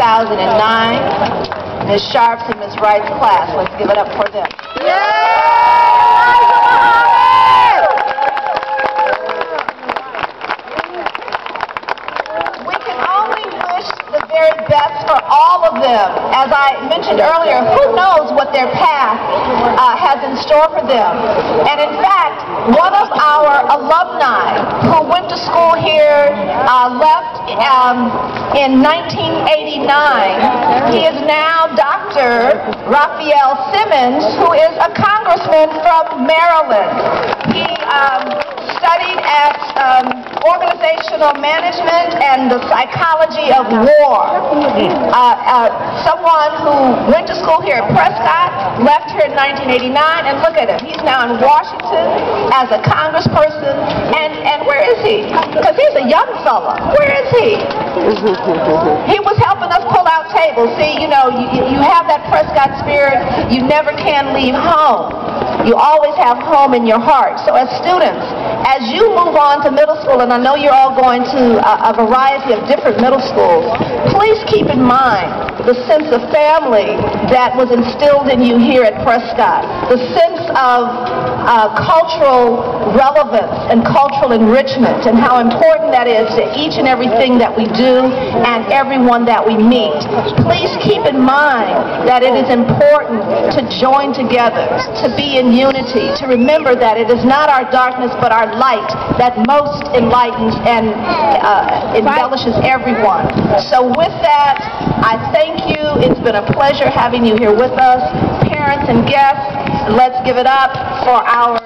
2009. Ms. Sharps and Ms. Wright's class. Let's give it up for them. We can only wish the very best for all of them. As I mentioned earlier, who knows what their path has in store for them. And in fact, one of our alumni who went to school here left in 1989. He is now Dr. Raphael Simmons, who is a congressman from Maryland. He studied at organizational management and the psychology of war. Someone who went to school here at Prescott, left here in 1989, and look at him. He's now in Washington as a congressperson. And where is he? Because he's a young fella. Where is he? He was helping us pull out tables. See, you know, you have that Prescott spirit. You never can leave home. You always have home in your heart. So as students, as you move on to middle school, and I know you're all going to a variety of different middle schools, please keep in mind the sense of family that was instilled in you here at Prescott, the sense of cultural relevance and cultural enrichment, and how important that is to each and everything that we do and everyone that we meet. Please keep in mind that it is important to join together, to be in unity, to remember that it is not our darkness but our light that most enlightens and embellishes everyone. So with that, I thank you. It's been a pleasure having you here with us. Parents and guests, let's give it up for our